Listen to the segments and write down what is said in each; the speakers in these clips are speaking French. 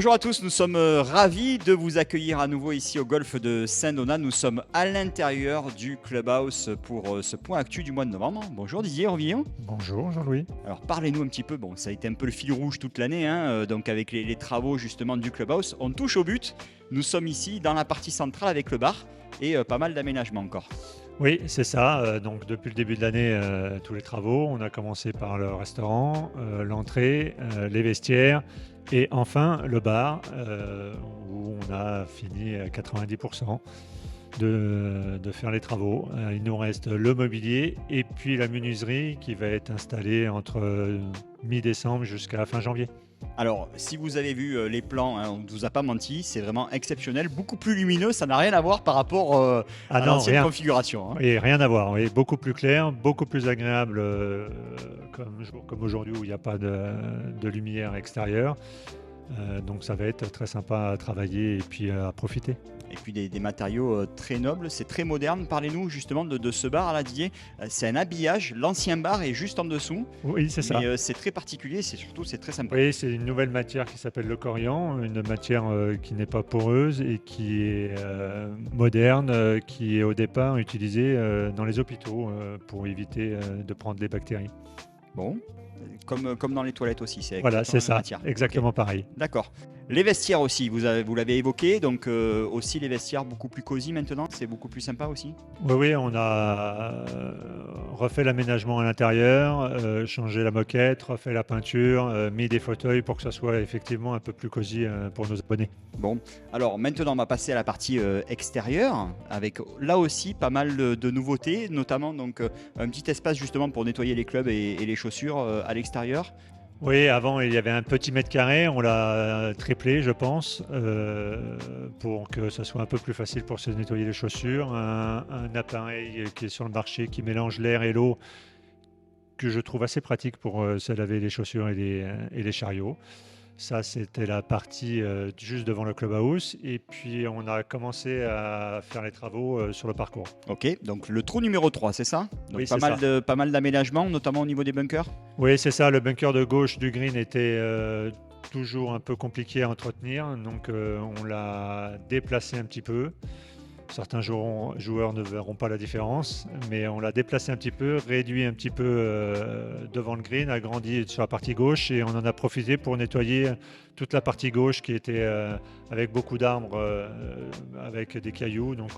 Bonjour à tous, nous sommes ravis de vous accueillir à nouveau ici au golf de Saint-Donat. Nous sommes à l'intérieur du clubhouse pour ce point actu du mois de novembre. Bonjour Didier Rovillon. Bonjour Jean-Louis. Alors parlez-nous un petit peu, ça a été un peu le fil rouge toute l'année, donc avec les travaux justement du clubhouse. On touche au but, nous sommes ici dans la partie centrale avec le bar et pas mal d'aménagements encore. Oui, c'est ça. Donc depuis le début de l'année, tous les travaux. On a commencé par le restaurant, l'entrée, les vestiaires et enfin le bar où on a fini à 90% de faire les travaux. Il nous reste le mobilier et puis la menuiserie qui va être installée entre mi-décembre jusqu'à fin janvier. Alors, si vous avez vu les plans, on ne vous a pas menti, c'est vraiment exceptionnel, beaucoup plus lumineux, ça n'a rien à voir par rapport à non, l'ancienne rien. configuration. Oui, rien à voir. Oui, beaucoup plus clair, beaucoup plus agréable comme aujourd'hui où il n'y a pas de lumière extérieure. Donc ça va être très sympa à travailler et puis à profiter. Et puis des matériaux très nobles, c'est très moderne. Parlez-nous justement de ce bar là, Didier. C'est un habillage, l'ancien bar est juste en dessous. Oui, c'est ça. Mais c'est très particulier, c'est très sympa. Oui, c'est une nouvelle matière qui s'appelle le corian, une matière qui n'est pas poreuse et qui est moderne, qui est au départ utilisée dans les hôpitaux pour éviter de prendre des bactéries. Bon, comme dans les toilettes aussi, c'est Voilà, c'est ça, matière. exactement Okay. pareil. D'accord. Les vestiaires aussi, vous l'avez évoqué, donc aussi les vestiaires beaucoup plus cosy maintenant, c'est beaucoup plus sympa aussi. Oui, on a refait l'aménagement à l'intérieur, changé la moquette, refait la peinture, mis des fauteuils pour que ça soit effectivement un peu plus cosy pour nos abonnés. Bon, alors maintenant on va passer à la partie extérieure, avec là aussi pas mal de nouveautés, notamment donc un petit espace justement pour nettoyer les clubs et les chaussures à l'extérieur. Oui, avant il y avait un petit mètre carré, on l'a triplé je pense, pour que ça soit un peu plus facile pour se nettoyer les chaussures. Un appareil qui est sur le marché qui mélange l'air et l'eau, que je trouve assez pratique pour se laver les chaussures et les chariots. Ça, c'était la partie juste devant le clubhouse. Et puis, on a commencé à faire les travaux sur le parcours. Ok, donc le trou numéro 3, c'est ça? Donc Oui, pas mal d'aménagements, notamment au niveau des bunkers. Oui, c'est ça. Le bunker de gauche du green était toujours un peu compliqué à entretenir. Donc, on l'a déplacé un petit peu. Certains joueurs ne verront pas la différence, mais on l'a déplacé un petit peu, réduit un petit peu devant le green, agrandi sur la partie gauche et on en a profité pour nettoyer toute la partie gauche qui était avec beaucoup d'arbres, avec des cailloux. Donc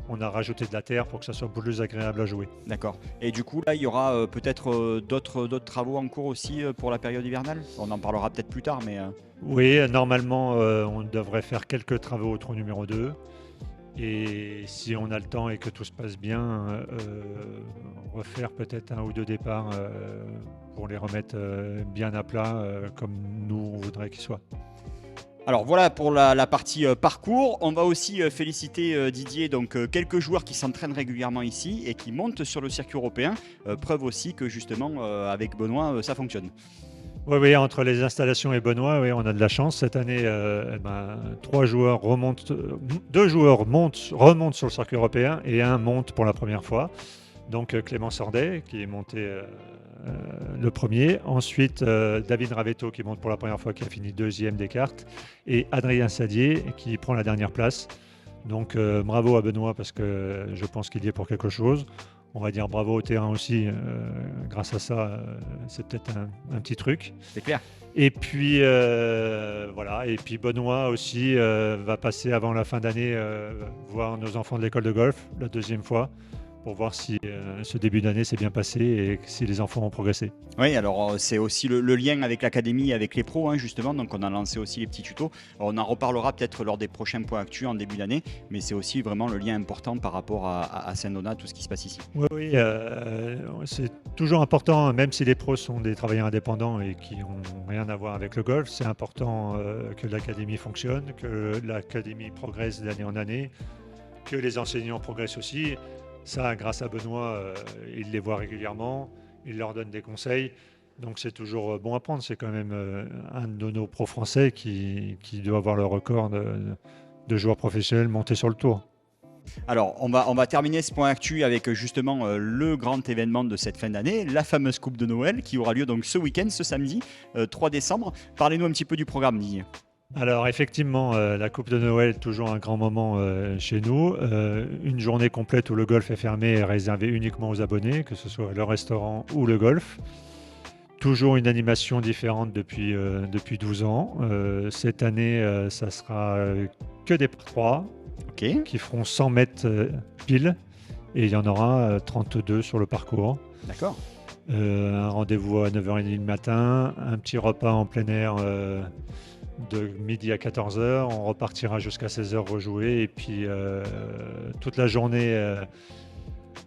on a rajouté de la terre pour que ça soit plus agréable à jouer. D'accord. Et du coup, là, il y aura peut-être d'autres travaux en cours aussi pour la période hivernale. On en parlera peut-être plus tard, mais... Oui, normalement, on devrait faire quelques travaux au trou numéro 2. Et si on a le temps et que tout se passe bien, refaire peut-être un ou deux départs pour les remettre bien à plat comme nous on voudrait qu'ils soient. Alors voilà pour la partie parcours. On va aussi féliciter Didier, donc quelques joueurs qui s'entraînent régulièrement ici et qui montent sur le circuit européen. Preuve aussi que justement avec Benoît ça fonctionne. Oui, entre les installations et Benoît, oui, on a de la chance. Cette année, 2 joueurs remontent sur le circuit européen et un monte pour la première fois. Donc Clément Sordet qui est monté le premier. Ensuite, David Ravetto qui monte pour la première fois, qui a fini deuxième des cartes. Et Adrien Sadier qui prend la dernière place. Donc bravo à Benoît parce que je pense qu'il y est pour quelque chose. On va dire bravo au terrain aussi, grâce à ça, c'est peut-être un petit truc. C'est clair. Et puis voilà, et puis Benoît aussi va passer avant la fin d'année voir nos enfants de l'école de golf la deuxième fois pour voir si ce début d'année s'est bien passé et si les enfants ont progressé. Oui, alors c'est aussi le lien avec l'académie, avec les pros, justement. Donc on a lancé aussi les petits tutos. Alors, on en reparlera peut-être lors des prochains points actus en début d'année, mais c'est aussi vraiment le lien important par rapport à Saint-Donat, tout ce qui se passe ici. Oui, c'est toujours important, même si les pros sont des travailleurs indépendants et qui n'ont rien à voir avec le golf, c'est important que l'académie fonctionne, que l'académie progresse d'année en année, que les enseignants progressent aussi. Ça, grâce à Benoît, il les voit régulièrement, il leur donne des conseils. Donc c'est toujours bon à prendre. C'est quand même un de nos pros français qui doit avoir le record de joueurs professionnels montés sur le tour. Alors, on va terminer ce point actu avec justement le grand événement de cette fin d'année, la fameuse Coupe de Noël qui aura lieu donc ce week-end, ce samedi 3 décembre. Parlez-nous un petit peu du programme, Didier. Alors effectivement, la Coupe de Noël est toujours un grand moment chez nous. Une journée complète où le golf est fermé est réservée uniquement aux abonnés, que ce soit le restaurant ou le golf. Toujours une animation différente depuis 12 ans. Cette année, ça sera que des par 3 Ok, qui feront 100 mètres pile et il y en aura 32 sur le parcours. d'accord. Un rendez-vous à 9h30 le matin, un petit repas en plein air de midi à 14h. On repartira jusqu'à 16h rejouer et puis toute la journée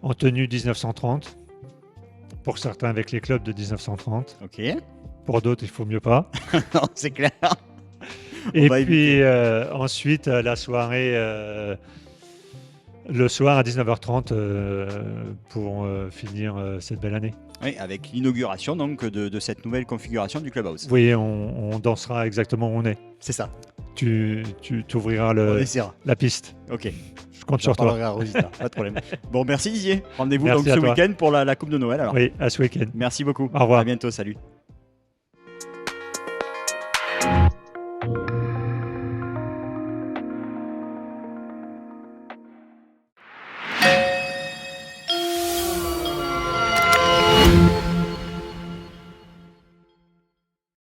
en tenue 1930. Pour certains avec les clubs de 1930. Ok, Pour d'autres, il faut mieux pas. non, c'est clair. Et va puis ensuite, la soirée, le soir à 19h30 pour finir cette belle année. Oui, avec l'inauguration donc de cette nouvelle configuration du clubhouse. Oui, on dansera exactement où on est. C'est ça. Tu ouvriras On essaiera. la piste. Ok. Je compte J'en sur toi. parlerai à Rosita, pas de problème. Bon, merci Didier. Rendez-vous Merci donc à ce toi. week-end pour la Coupe de Noël alors. Oui, à ce week-end. Merci beaucoup. Au revoir. À bientôt, salut.